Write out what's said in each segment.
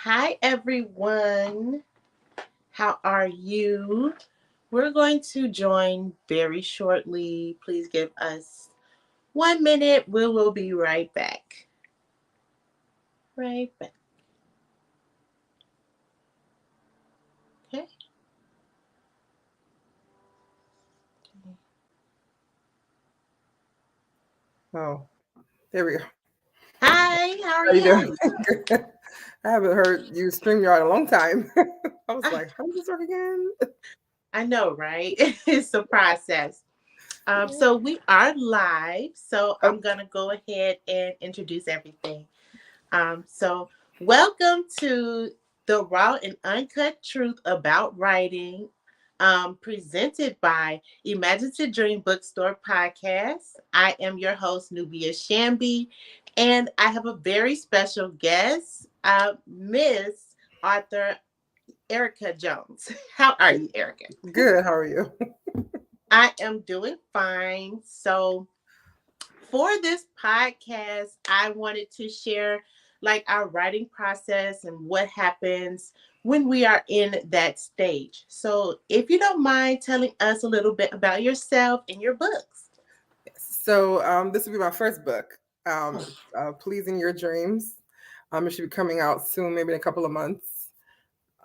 Hi, everyone. How are you? We're going to join very shortly. Please give us 1 minute. We will be right back. Right back. Okay. Oh, there we go. Hi, how are How you doing? you? Good. I haven't heard you StreamYard in a long time. I was Ah, like, how does this work again? I know, right? It's a process. Yeah. So we are live. So Oh, I'm going to go ahead and introduce everything. So welcome to the Raw and Uncut Truth About Writing, presented by Imagine to Dream Bookstore podcast. I am your host, Nubia Shambee, and I have a very special guest, Miss Arthur Erica Jones. How are you, Erica? good. How are you? I am doing fine. So for this podcast, I wanted to share like our writing process and what happens when we are in that stage. So, if you don't mind telling us a little bit about yourself and your books. So, this will be my first book, Pleasing Your Dreams. It should be coming out soon, maybe in a couple of months.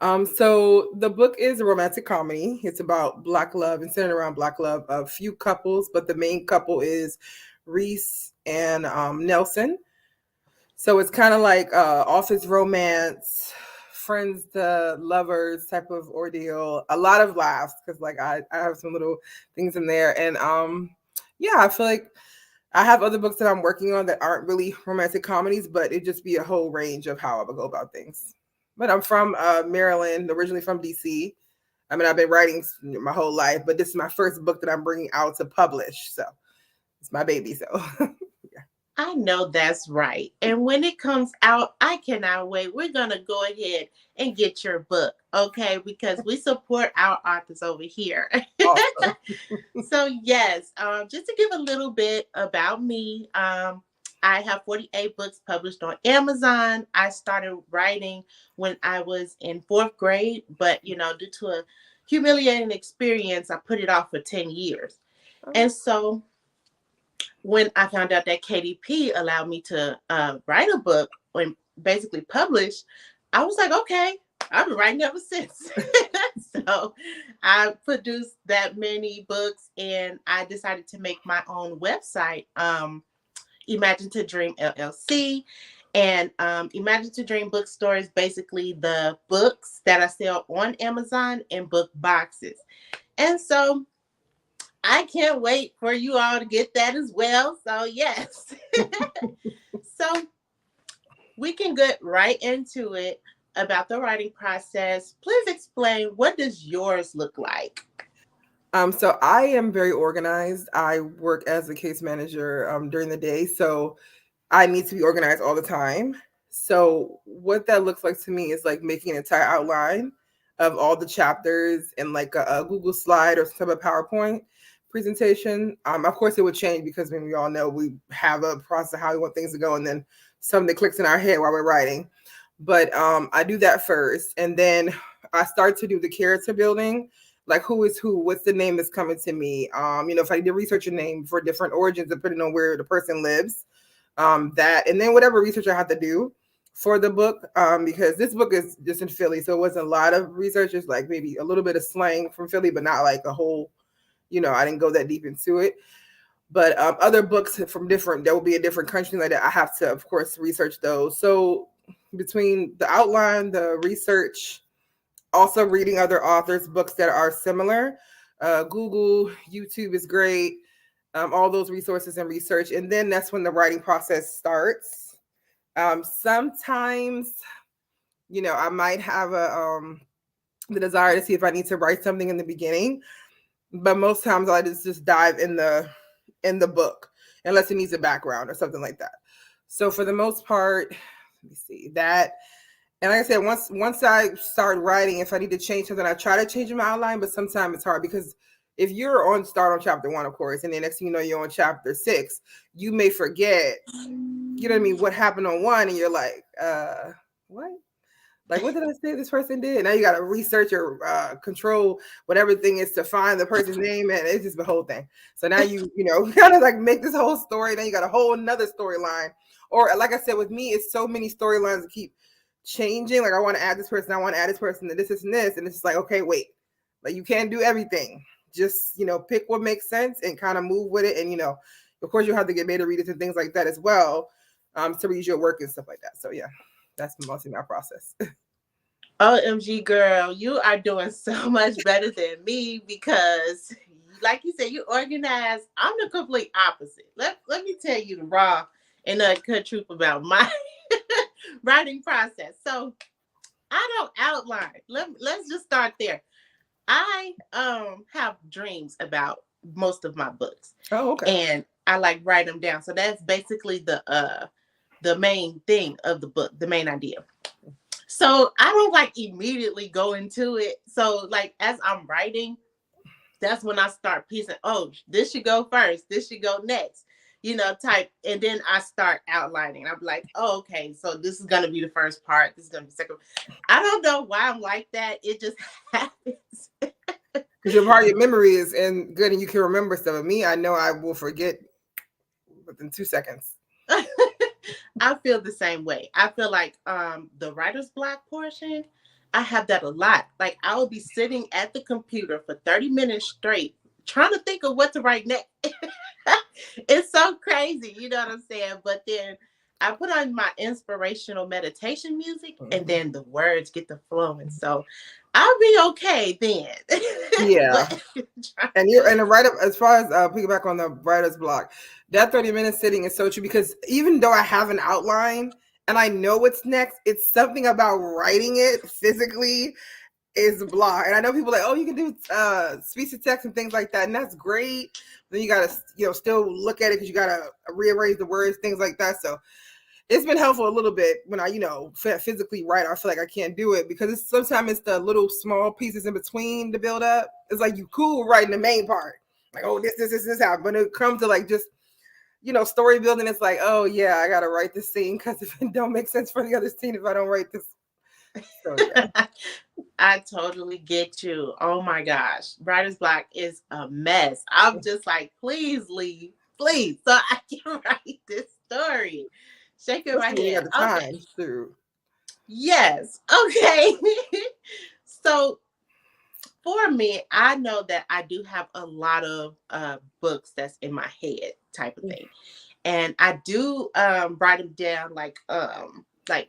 So the book is a romantic comedy. It's about Black love and centered around Black love. A few couples, but the main couple is Reese and Nelson. So it's kind of like office romance, friends to lovers type of ordeal. A lot of laughs because like I have some little things in there, and yeah, I feel like I have other books that I'm working on that aren't really romantic comedies, but it just be a whole range of how I would go about things. But I'm from Maryland, originally from DC. I mean, I've been writing my whole life, but this is my first book that I'm bringing out to publish. So it's my baby. So I know that's right. And when it comes out, I cannot wait. We're going to go ahead and get your book, okay? Because we support our authors over here. awesome. So yes, just to give a little bit about me, I have 48 books published on Amazon. I started writing when I was in fourth grade, but due to a humiliating experience, I put it off for 10 years. And so when I found out that KDP allowed me to write a book and basically publish, I was like, okay, I've been writing ever since. So I produced that many books and I decided to make my own website, Imagine to Dream LLC. And Imagine to Dream Bookstore is basically the books that I sell on Amazon in book boxes. And so I can't wait for you all to get that as well. So, yes. So, we can get right into it about the writing process. Please explain, what does yours look like? So I am very organized. I work as a case manager during the day, so I need to be organized all the time. So what that looks like to me is like making an entire outline of all the chapters in like a Google slide or some type of PowerPoint presentation. Of course, it would change because we all know we have a process of how we want things to go, and then something clicks in our head while we're writing. But I do that first, and then I start to do the character building, like who is who, what's the name that's coming to me. If I need to research a name for different origins depending on where the person lives, that, and then whatever research I have to do for the book, because this book is just in Philly, so it wasn't a lot of research. It's like maybe a little bit of slang from Philly, but not like a whole. I didn't go that deep into it. But other books from different, there will be a different country like that. I have to, of course, research those. So between the outline, the research, also reading other authors' books that are similar, Google, YouTube is great. All those resources and research, and then that's when the writing process starts. Sometimes, I might have the desire to see if I need to write something in the beginning, but most times I just dive in the book unless it needs a background or something like that. So for the most part, let me see that. And like I said, once I start writing, if I need to change something, I try to change my outline, but sometimes it's hard because if you're on chapter one, of course, and then next thing you know, you're on chapter six, you may forget, what I mean, what happened on one, and you're like, what? Like, what did I say this person did? Now you got to research or control whatever thing is to find the person's name, and it's just the whole thing. So now you know, kind of like make this whole story. Then you got a whole another storyline. Or like I said, with me, it's so many storylines that keep changing. Like I want to add this person, I want to add this person, and this, and it's like, okay, wait, like you can't do everything. Just pick what makes sense and kind of move with it. And of course, you have to get beta readers and things like that as well, to read your work and stuff like that. So yeah, that's mostly my process. OMG, girl, you are doing so much better than me because, like you said, you organized. I'm the complete opposite. Let me tell you the raw and uncut truth about my writing process. So I don't outline. Let's just start there. I have dreams about most of my books, Oh, okay. and I like write them down. So that's basically the main thing of the book, the main idea. So I don't like immediately go into it. So like as I'm writing, that's when I start piecing. Oh, this should go first. This should go next. Type, and then I start outlining. I'm like, oh, okay, so this is gonna be the first part. This is gonna be the second. I don't know why I'm like that. It just happens. Because your part of your memory is good and you can remember stuff. Of me, I know I will forget within 2 seconds. I feel the same way. I feel like the writer's block portion, I have that a lot. Like I will be sitting at the computer for 30 minutes straight trying to think of what to write next. It's so crazy, you know what I'm saying? But then I put on my inspirational meditation music and then the words get to flowing. So I'll be okay then. Yeah. But And the writer, as far as piggyback on the writer's block, that 30 minute sitting is so true because even though I have an outline and I know what's next, it's something about writing it physically is block. And I know people are like, oh, you can do speech to text and things like that, and that's great. Then you gotta still look at it because you gotta rearrange the words, things like that. So it's been helpful a little bit when I physically write. I feel like I can't do it because sometimes it's the little small pieces in between the build up. It's like you cool writing the main part, like, oh, this happened. But it comes to like just story building, it's like, oh yeah, I gotta write this scene because if it don't make sense for the other scene if I don't write this. So yeah. I totally get you. Oh my gosh. Writer's block is a mess. I'm just like, please leave, please, so I can write this story. Shaking my Especially when you head. got the Okay. time too. Yes. Okay. So for me, I know that I do have a lot of books that's in my head type of thing. And I do write them down like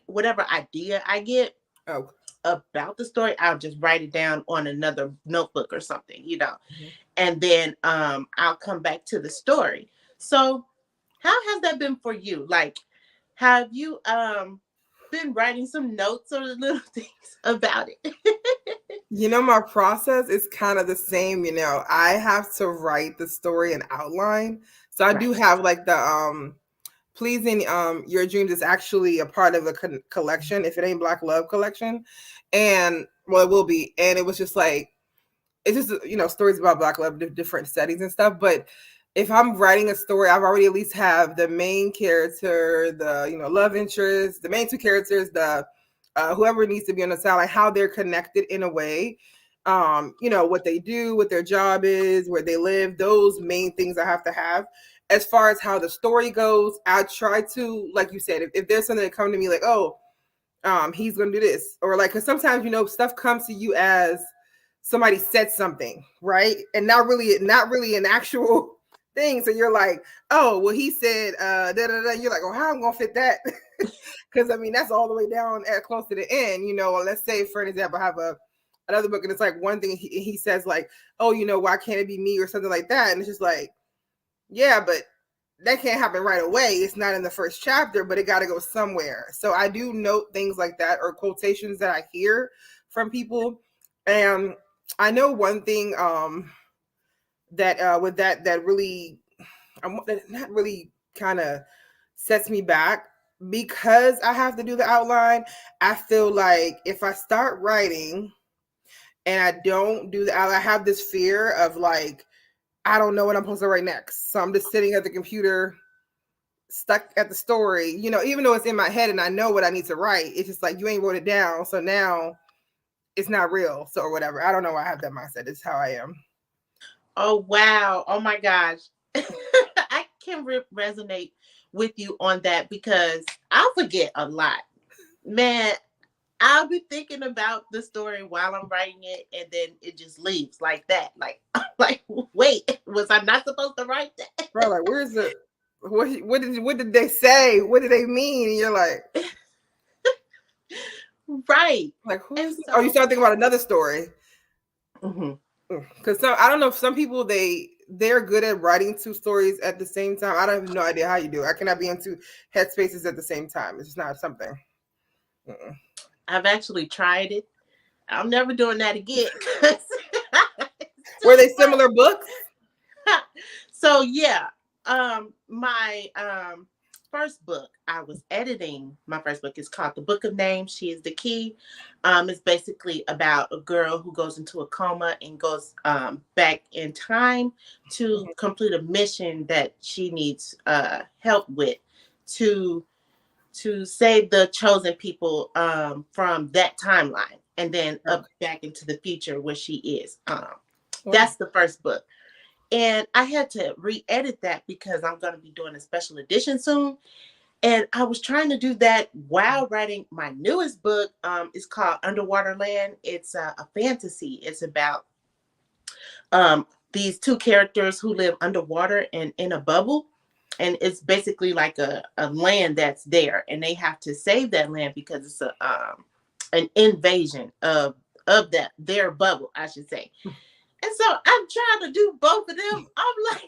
whatever idea I get Oh. about the story, I'll just write it down on another notebook or something. Mm-hmm. And then I'll come back to the story. So how has that been for you? Like, have you been writing some notes or little things about it? My process is kind of the same. I have to write the story and outline. So I do Right. have like the pleasing your dreams is actually a part of a collection. If it ain't Black Love collection, and well, it will be. And it was just like it's just stories about Black love, different settings and stuff. But if I'm writing a story, I've already at least have the main character, the love interest, the main two characters, the whoever needs to be on the side, like how they're connected in a way. What they do, what their job is, where they live, those main things I have to have. As far as how the story goes, I try to, like you said, if there's something that come to me like, oh, he's gonna do this, or like, because sometimes stuff comes to you as somebody said something, right, and not really an actual thing. So you're like, oh, well, he said, da da da. You're like, oh, how I'm gonna fit that? Because I mean, that's all the way down at close to the end. Let's say, for an example, I have another book, and it's like one thing he says, like, oh, why can't it be me or something like that, and it's just like, yeah, but that can't happen right away. It's not in the first chapter, but it got to go somewhere. So I do note things like that or quotations that I hear from people. And I know one thing that with that really, that not really kind of sets me back because I have to do the outline. I feel like if I start writing and I don't do the outline, I have this fear of like, I don't know what I'm supposed to write next. So I'm just sitting at the computer stuck at the story, even though it's in my head and I know what I need to write. It's just like you ain't wrote it down, so now it's not real, so or whatever. I don't know why I have that mindset. It's how I am. Oh wow. Oh my gosh. I can resonate with you on that because I forget a lot. Man, I'll be thinking about the story while I'm writing it and then it just leaves like that. Like like wait, was I not supposed to write that? Bro, like where's the what did they say? What did they mean? And you're Right. like who And is it? Oh, you so start thinking about another story. mhm. Because I don't know, some people they're good at writing two stories at the same time. I don't have no idea how you do it. I cannot be in two headspaces at the same time. It's just not something. Mm-mm. I've actually tried it. I'm never doing that again because it's Were too they similar books? much. So yeah, my first book I was editing. My first book is called The Book of Names. She is the key. It's basically about a girl who goes into a coma and goes back in time to Mhm. complete a mission that she needs help with to save the chosen people from that timeline and then up Okay. back into the future where she is. Wow. That's the first book. And I had to re-edit that because I'm going to be doing a special edition soon. And I was trying to do that while writing my newest book. It's called Underwater Land. It's a fantasy. It's about these two characters who live underwater and in a bubble. And it's basically like a land that's there, and they have to save that land because it's an invasion of that their bubble, I should say. And so I'm trying to do both of them. I'm like,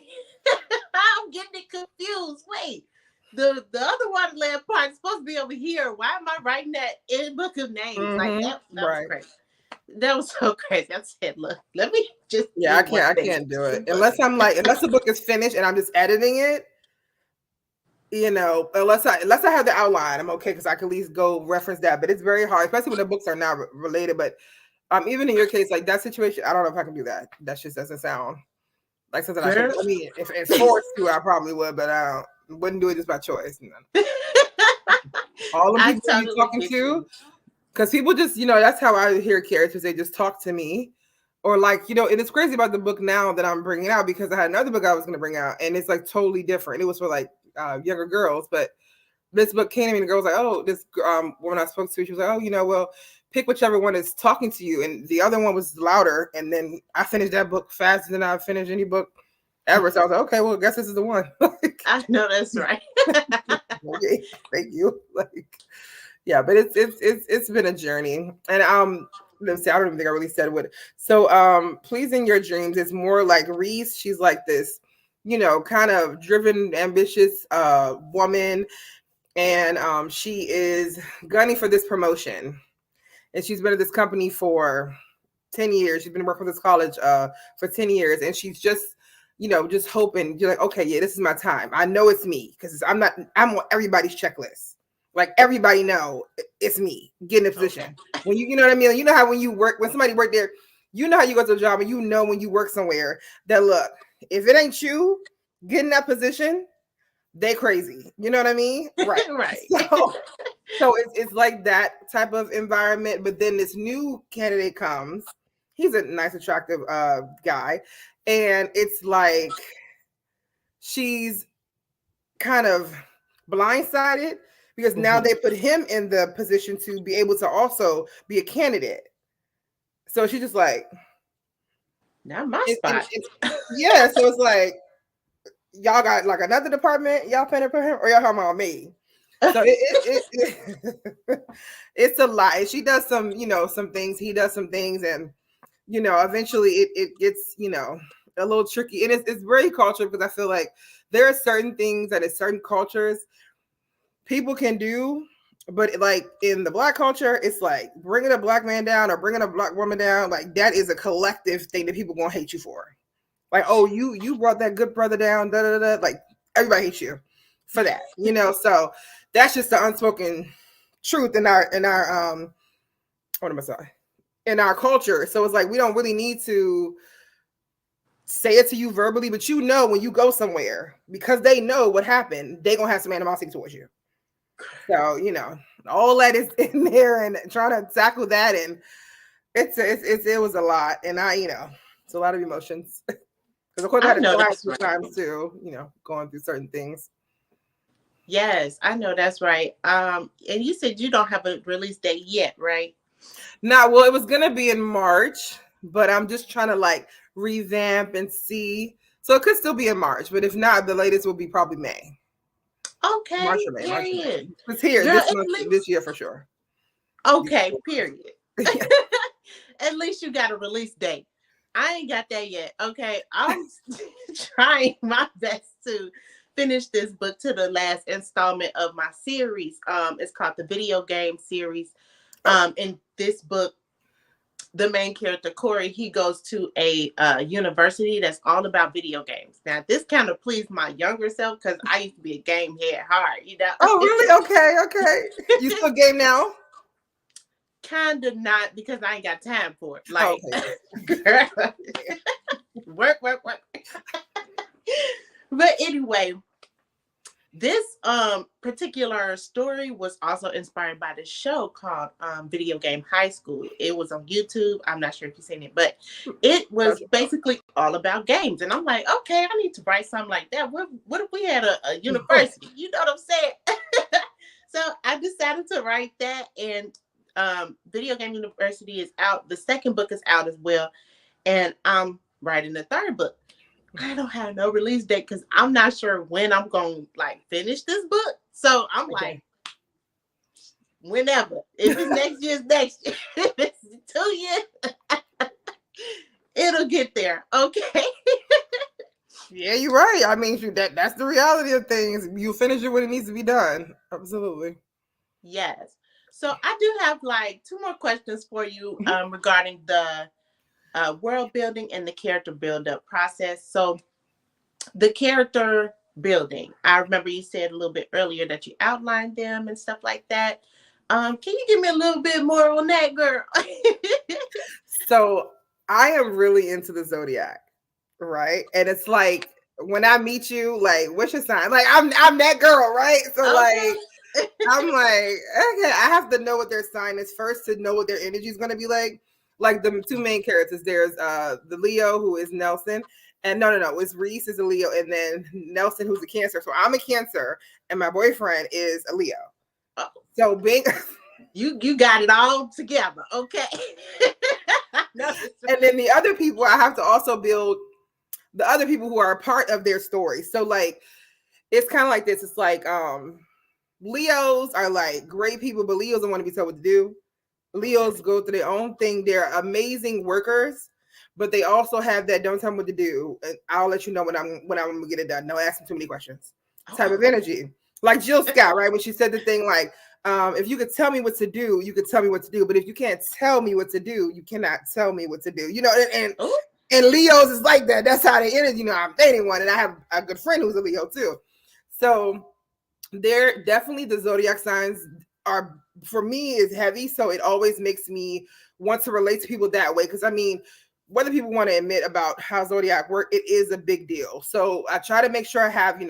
I'm getting it confused. Wait, the other Wonderland part is supposed to be over here. Why am I writing that in Book of Names? Like that was Right. crazy. That was so crazy. I said, look, let me just Yeah, do I one can't. I thing. can't do it Two books. unless the book is finished and I'm just editing it. Unless I have the outline, I'm okay because I can at least go reference that. But it's very hard, especially when the books are not related. But even in your case, like that situation, I don't know if I can do that. That just doesn't sound like something I could Girl. do. I mean, if it's forced to, I probably would, but I wouldn't do it just by choice. All them I people you totally talking get to, you. because people just, that's how I hear characters. They just talk to me. Or like, and it's crazy about the book now that I'm bringing out because I had another book I was going to bring out and it's like totally different. It was for like younger girls, but this book came to me and the girl was like, oh, this woman I spoke to, she was like, oh, well, pick whichever one is talking to you. And the other one was louder. And then I finished that book faster than I finished any book ever. So I was like, okay, well, I guess this is the one. Like, I know that's right. okay, thank you. Like, yeah, but it's been a journey. And let's see, I don't even think I really said what. So pleasing your dreams is more like Reese. She's like this, kind of driven, ambitious woman, and she is gunning for this promotion. And she's been at this company for 10 years. She's been working for this college for 10 years. And she's just, just hoping, you're like, okay, yeah, this is my time. I know it's me because I'm on everybody's checklist. Like everybody know it's me getting a Okay. position. When you know what I mean? Like, you know how when somebody work there, you know how you go to a job and you know when you work somewhere that look, if it ain't you getting that position, they crazy. You know what I mean? Right. Right. So it's like that type of environment. But then this new candidate comes. He's a nice, attractive guy. And it's like she's kind of blindsided because now Mhm. they put him in the position to be able to also be a candidate. So she's just like, Not my and spot. yeah. So it's like, y'all got like another department, y'all paying for him, or y'all talking about me? So it's a lot. And she does some, some things. He does some things, and eventually it gets, a little tricky. And it's very cultural because I feel like there are certain things that in certain cultures people can do, but like in the black culture, it's like bringing a black man down or bringing a black woman down. Like that is a collective thing that people gonna hate you for. Like, oh, you brought that good brother down, da da da. Like everybody hates you for that, So that's just the unspoken truth in our what am I saying? In our culture. So it's like we don't really need to say it to you verbally, but you know when you go somewhere, because they know what happened, they gonna have some animosity towards you. So, all that is in there and trying to tackle that, and it was a lot. And it's a lot of emotions. Because of course I I had to know cry that's right. sometimes too, going through certain things. Yes, I know that's right. And you said you don't have a release date yet, right? Now, well, it was gonna be in March, but I'm just trying to like revamp and see. So it could still be in March, but if not, the latest will be probably May. March Okay, or May, March or period. May. It's here Girl, this at month, this least year for sure. okay, period. Yeah. At least you got a release date. I ain't got that yet. Okay, I'm trying my best to finish this book to the last installment of my series. It's called the video game series. Oh, In this book, the main character Corey, he goes to a university that's all about video games. Now, this kind of pleased my younger self because I used to be a game head hard, you know. oh, really? Okay, okay. You still game now? Kind of not because I ain't got time for it. Oh, Like, okay. girl, work. But anyway, this particular story was also inspired by this show called Video Game High School. It was on YouTube. I'm not sure if you've seen it, but it was Gotcha. basically all about games. And I'm like, okay, I need to write something like that. What if we had a university? You know what I'm saying? So I decided to write that, and Video Game University is out. The second book is out as well, and I'm writing the third book. I don't have no release date because I'm not sure when I'm gonna like finish this book. So I'm Okay. like, whenever. If it's next year's next year. If it's 2 years, it'll get there. Okay. Yeah, you're right. I mean, shoot, that's the reality of things. You finish it when it needs to be done. Absolutely. Yes. So I do have like two more questions for you Mhm. regarding the world building and the character build up process. So the character building, I remember you said a little bit earlier that you outlined them and stuff like that. Can you give me a little bit more on that, girl? So I am really into the zodiac, right? And it's like when I meet you, like, what's your sign? Like, I'm that girl, right? So like, Okay. I'm like, okay, I have to know what their sign is first to know what their energy is going to be like. Like the two main characters, there's the Leo who is Nelson, and no, it's Reese is a Leo, and then Nelson who's a Cancer. So I'm a Cancer, and my boyfriend is a Leo. Oh, So being, you got it all together. Okay. No, and then the other people, I have to also build the other people who are a part of their story. So like, it's kind of like this. It's like Leos are like great people, but Leos don't want to be told what to do. Leos go through their own thing. They're amazing workers, but they also have that don't tell me what to do. And I'll let you know when I'm gonna get it done. No asking too many questions. Type of oh. energy. Like Jill Scott, right? When she said the thing like, if you could tell me what to do, you could tell me what to do. But if you can't tell me what to do, you cannot tell me what to do. Oh. And Leos is like that. That's how they energy. I'm dating one, and I have a good friend who's a Leo too. So they're definitely the zodiac signs are for me is heavy, so it always makes me want to relate to people that way. Because I mean, whether people want to admit about how zodiac work, it is a big deal. So I try to make sure I have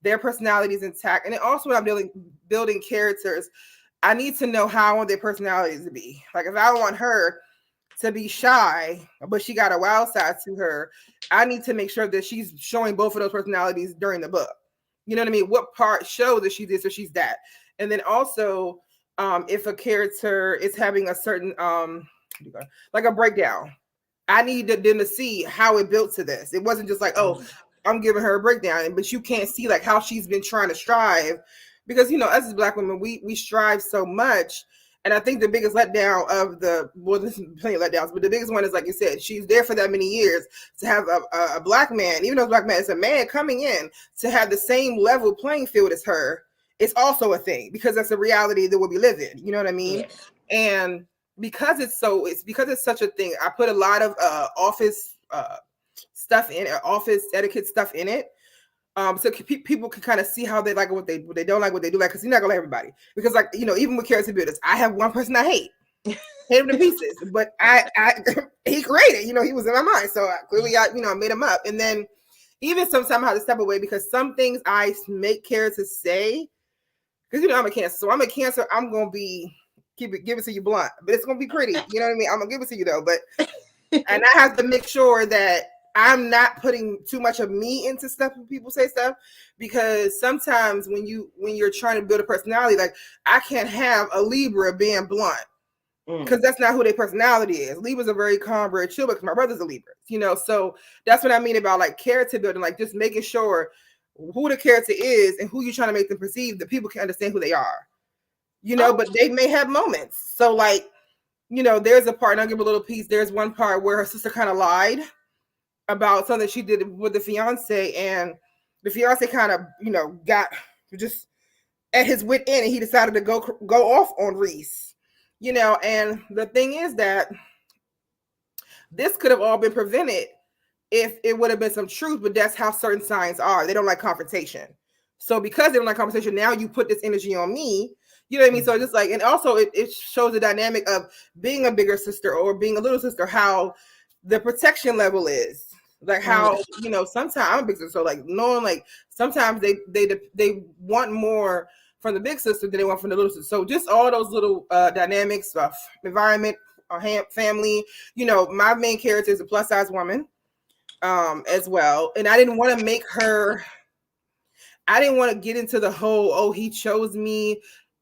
their personalities intact, and then also when I'm building characters, I need to know how I want their personalities to be. Like if I want her to be shy, but she got a wild side to her, I need to make sure that she's showing both of those personalities during the book. You know what I mean? What part show that she's this or she's that? And then also, if a character is having a certain like a breakdown, I need them to see how it built to this. It wasn't just like, oh, I'm giving her a breakdown, but you can't see like how she's been trying to strive, because us as Black women, we strive so much. And I think the biggest letdown of there's plenty of letdowns, but the biggest one is, like you said, she's there for that many years to have a Black man, even though it's a Black man, it's a man coming in to have the same level playing field as her. It's also a thing because that's a reality that we'll be living. You know what I mean? Yeah. And because it's such a thing, I put a lot of office stuff in it, office etiquette stuff in it. So people can kind of see how they like what they don't like, what they do like, because you're not gonna like everybody. Because even with character builders, I have one person I hate. hate him to pieces. But he created, he was in my mind. So clearly I made him up. And then even sometimes I have to step away because some things I make characters say, because I'm a Cancer. So I'm a Cancer, I'm gonna be give it to you blunt, but it's gonna be pretty. You know what I mean? I'm gonna give it to you though. But and I have to make sure that I'm not putting too much of me into stuff when people say stuff, because sometimes when you're trying to build a personality, like I can't have a Libra being blunt because that's not who their personality is. Libras are very calm, very chill, because my brother's a Libra, so that's what I mean about like character building, like just making sure who the character is and who you're trying to make them perceive, that people can understand who they are, but they may have moments. So like, there's a part, and I'll give a little piece. There's one part where her sister kind of lied about something she did with the fiance, and the fiance kind of, got just at his wit end, and he decided to go off on Reese, and the thing is that this could have all been prevented if it would have been some truth, but that's how certain signs are. They don't like confrontation. So because they don't like confrontation, now you put this energy on me. You know what I mean? So just like, and also it shows the dynamic of being a bigger sister or being a little sister, how the protection level is. Like how, sometimes I'm a big sister, so like knowing like sometimes they want more from the big sister than they want from the little sister. So just all those little dynamics of environment, family. My main character is a plus size woman as well. And I didn't want to get into the whole, oh, he chose me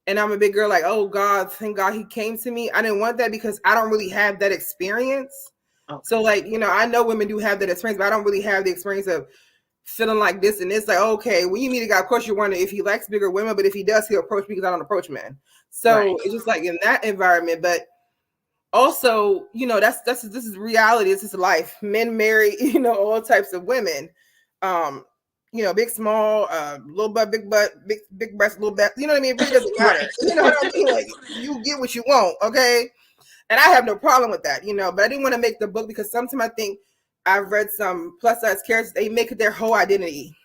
and I'm a big girl, like, oh God, thank God he came to me. I didn't want that because I don't really have that experience. Okay. So like, I know women do have that experience, but I don't really have the experience of feeling like this. And it's like, okay, when you meet a guy, of course you wonder if he likes bigger women, but if he does, he'll approach me because I don't approach men. So right. It's just like in that environment, but also, this is reality. This is life. Men marry, all types of women. Big, small, little butt, big breast, little butt. You know what I mean? It really doesn't matter. You know what I mean? Like you get what you want, okay? And I have no problem with that, but I didn't want to make the book because sometimes I think I've read some plus size characters, they make it their whole identity.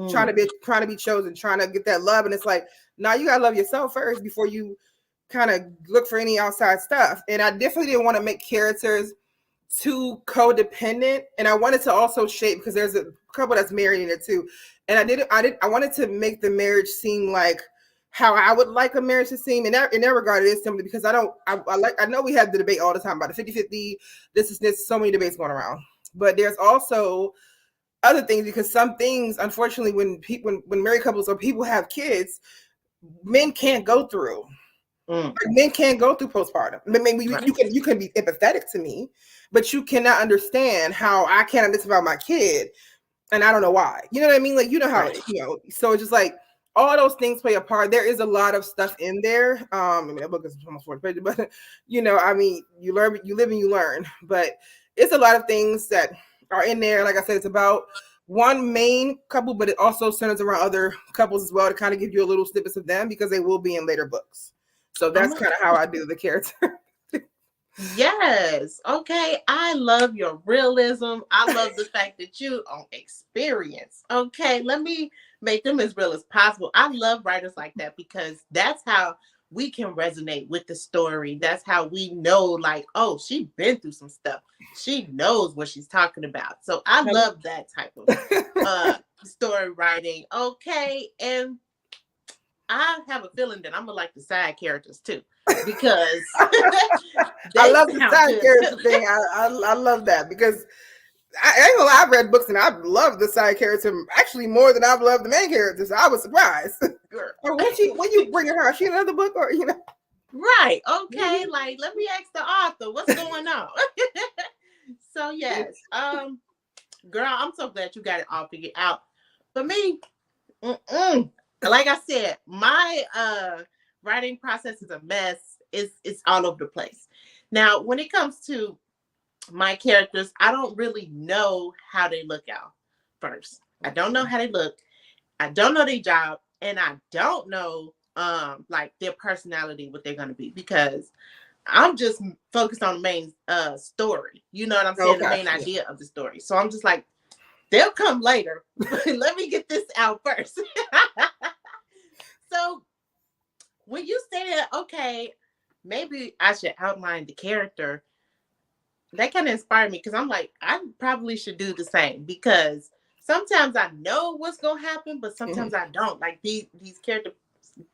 Trying to be chosen, trying to get that love. And it's like, no, you gotta love yourself first before you kind of look for any outside stuff. And I definitely didn't want to make characters too codependent. And I wanted to also shape, because there's a couple that's married in it too. And I wanted to make the marriage seem like how I would like a marriage to seem. In that regard, it is simply because I know we have the debate all the time about the 50-50, this, so many debates going around. But there's also other things, because some things, unfortunately, when married couples or people have kids, men can't go through. Like men can't go through postpartum. I mean, you can be empathetic to me, but you cannot understand how I can't understand about my kid, and I don't know why. You know what I mean? Like, how So it's just like all those things play a part. There is a lot of stuff in there. I mean, that book is almost 40 pages, but I mean, you learn, you live and you learn. But it's a lot of things that are in there. Like I said, it's about one main couple, but it also centers around other couples as well to kind of give you a little snippets of them, because they will be in later books. So that's kind of how I do the character. Yes. Okay. I love your realism. I love the fact that you on experience. Okay. Let me make them as real as possible. I love writers like that, because that's how we can resonate with the story. That's how we know, like, oh, she's been through some stuff. She knows what she's talking about. So I love that type of story writing. Okay. And I have a feeling that I'm gonna like the side characters too, because I love the side character thing. I love that, because I ain't gonna lie, I've read books and I've loved the side character actually more than I've loved the main characters. So I was surprised. Or when you bring her, is she another book, or Right. Okay. Like, let me ask the author what's going on. So yes, girl, I'm so glad you got it all figured out. For me, like I said, my writing process is a mess. It's all over the place. Now, when it comes to my characters, I don't really know how they look out first. I don't know how they look. I don't know their job, and I don't know like their personality, what they're gonna be, because I'm just focused on the main story. You know what I'm saying? Okay. The main idea of the story. So I'm just like, they'll come later. Let me get this out first. So when you said, okay, maybe I should outline the character. That kind of inspired me because I'm like, I probably should do the same because sometimes I know what's gonna happen, but Mhm. sometimes I don't. Like these characters,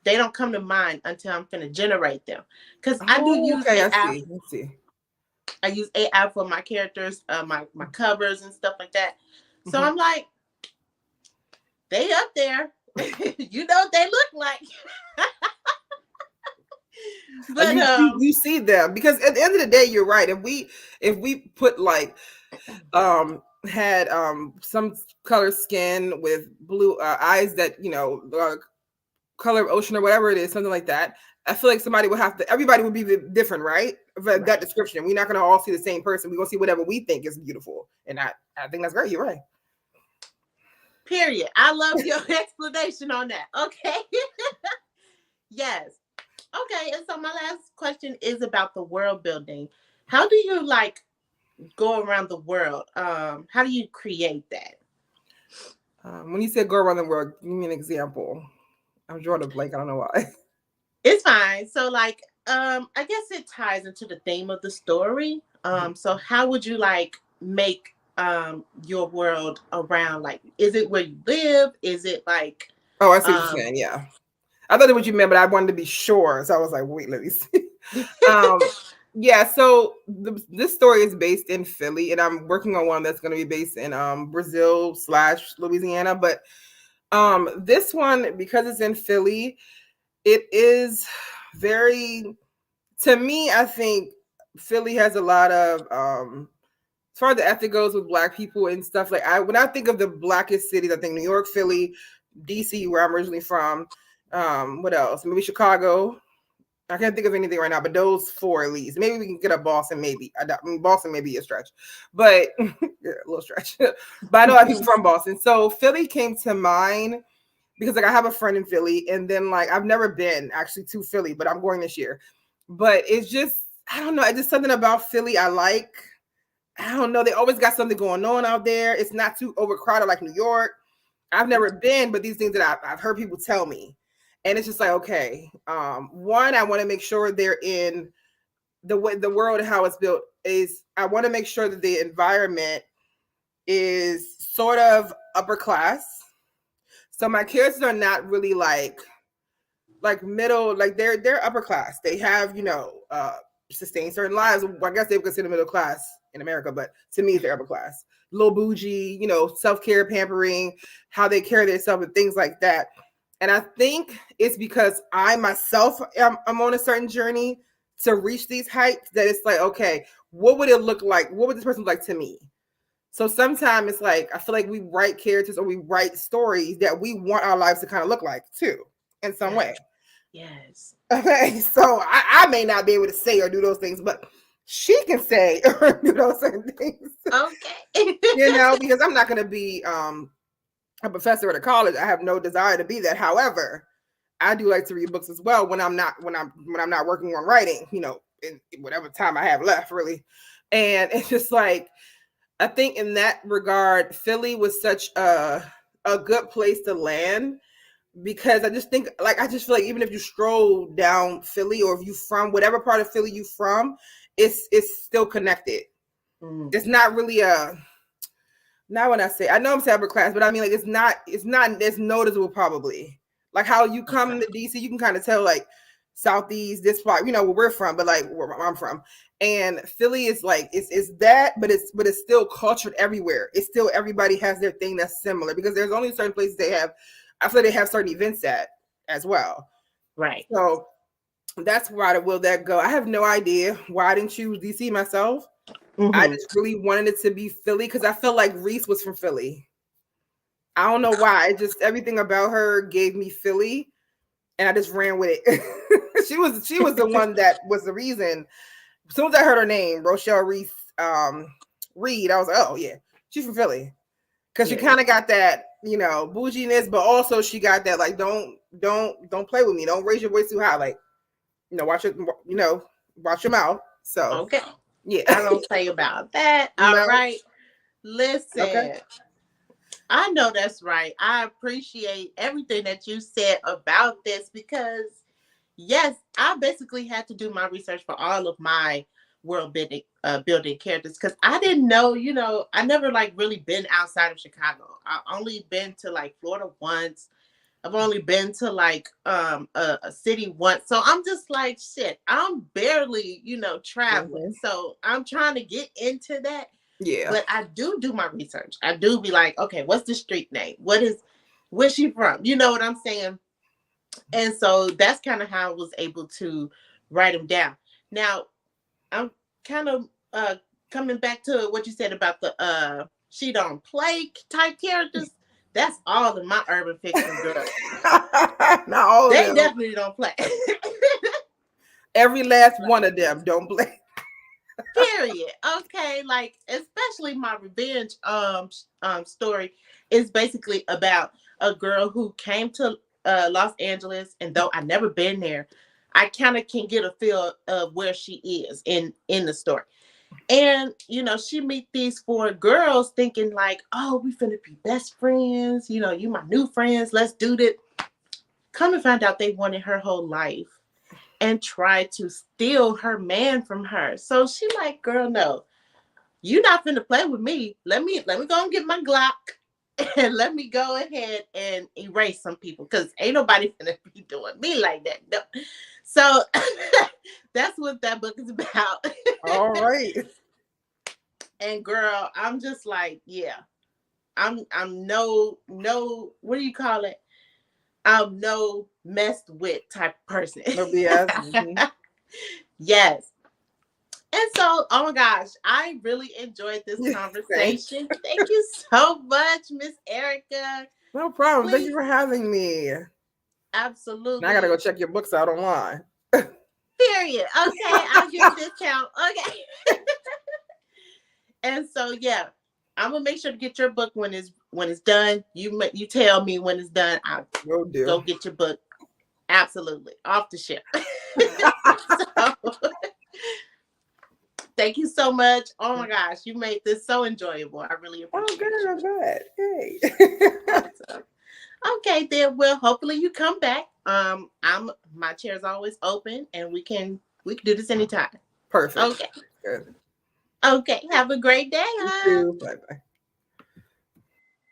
they don't come to mind until I'm gonna generate them. Because I do Oh, use okay, I AI. see. Let's see. I use AI for my characters, my covers and stuff like that. So Mhm. I'm like, they up there. You know what they look like. But You see them because at the end of the day, you're right. If we put like had some color skin with blue eyes that color of ocean or whatever it is, something like that. I feel like somebody would have to. Everybody would be different, right? That right. description. We're not going to all see the same person. We're going to see whatever we think is beautiful, and I think that's great. You're right. Period. I love your explanation on that. Okay. Yes. Okay. And so my last question is about the world building. How do you like go around the world? How do you create that? When you said go around the world, give me an example. I'm drawing a blank. I don't know why. It's fine. So like I guess it ties into the theme of the story. So how would you like make your world around, like, is it where you live? Is it like Oh, I see what you're um saying. Yeah, I thought it what you meant, but I wanted to be sure, so I was like, wait, let me see. Um, yeah. So this story is based in Philly, and I'm working on one that's going to be based in Brazil/Louisiana. But this one, because it's in Philly, it is very, to me, I think Philly has a lot of as far as the ethic goes with black people and stuff. Like when I think of the blackest cities, I think New York, Philly, DC, where I'm originally from. What else? Maybe Chicago. I can't think of anything right now, but those four at least. Maybe we can get up Boston. Maybe Boston may be a stretch, but yeah, a little stretch. But I know a lot of people from Boston, so Philly came to mind because like I have a friend in Philly, and then like I've never been actually to Philly, but I'm going this year. But it's just, I don't know, it's just something about Philly I like. I don't know, they always got something going on out there. It's not too overcrowded like New York. I've never been, but these things that I've heard people tell me, and it's just like, okay, one, I want to make sure they're in the way the world and how it's built is. I want to make sure that the environment is sort of upper class. So my characters are not really like middle, like they're upper class. They have sustained certain lives. Well, I guess they would consider middle class in America, but to me, they're upper class. Little bougie, self care, pampering, how they carry themselves, and things like that. And I think it's because I myself I'm on a certain journey to reach these heights that it's like, okay, what would it look like? What would this person look like to me? So sometimes it's like I feel like we write characters or we write stories that we want our lives to kind of look like too, in some yes, way. yes. Okay, so I may not be able to say or do those things, but she can say or do those certain things. Okay. Because I'm not going to be a professor at a college. I have no desire to be that. However, I do like to read books as well when I'm not working on writing. In whatever time I have left, really. And it's just like I think in that regard, Philly was such a good place to land because I just think like I just feel like even if you stroll down Philly or if you from whatever part of Philly you from, it's still connected. Mm, It's not really a not when I say I know I'm saying upper class, but I mean like it's not as noticeable probably. Like how you come okay. to DC, you can kind of tell like southeast, this part, where we're from, but like where I'm from. And Philly is like it's that, but it's still cultured everywhere. It's still everybody has their thing that's similar because there's only certain places they have. I feel like they have certain events at as well. Right. So that's why will that go? I have no idea why I didn't choose DC myself. I Hmm. just really wanted it to be Philly because I felt like Reese was from Philly. I don't know why. Just everything about her gave me Philly, and I just ran with it. she was the one that was the reason. As soon as I heard her name, Rochelle Reese Reed, I was like, oh yeah, she's from Philly because she kind Period. of got that bouginess, but also she got that like don't play with me, don't raise your voice too high, like watch it, watch your mouth. So Okay. yeah, I don't play about that. All no, right. okay. Listen, I know that's right. I appreciate everything that you said about this because Yes, I basically had to do my research for all of my world building characters because I didn't know, I never like really been outside of Chicago. I only been to like Florida once. I've only been to like a city once. So I'm just like shit. I'm barely, traveling. Hmm. So I'm trying to get into that. Yeah. But I do my research. I do be like, okay, what's the street name? Where's she from? You know what I'm saying? And so that's kind of how I was able to write them down. Now I'm kind of coming back to what you said about the she don't play type characters. That's all in my urban fiction, girl. Not all of They them. definitely don't play. Every last Like, one of them don't play. period. Okay, like especially my revenge story is basically about a girl who came to Los Angeles, and though I never been there, I kind of can get a feel of where she is in the story. And she meet these four girls thinking like, oh, we finna be best friends, you my new friends, let's do this. Come and find out they wanted her whole life and tried to steal her man from her. So she like, girl, no, you not finna play with me. Let me go and get my Glock and let me go ahead and erase some people because ain't nobody finna be doing me like that. No. So that's what that book is about. All right. And girl, I'm just like, yeah, I'm no what do you call it? I'm no messed with type of person. No BS. Hmm. Yes. And so, oh my gosh, I really enjoyed this Thank conversation. Thank you so much, Miss Erica. No problem. Thank you Please, for having me. Now I gotta go absolutely. check your books out online. Period. Okay, I'll give a discount. Okay. And so, yeah, I'm gonna make sure to get your book when it's done. You tell me when it's done. I'll Will do. go get your book. Absolutely, off the ship. So, thank you so much. Oh my gosh, you made this so enjoyable. I really Oh, appreciate good. you. I'm good. Hey. Awesome. Okay, then. Well, hopefully you come back. My chair is always open, and we can do this anytime. Perfect. Okay. Good. Okay. Have a great day, You huh? too. Bye bye.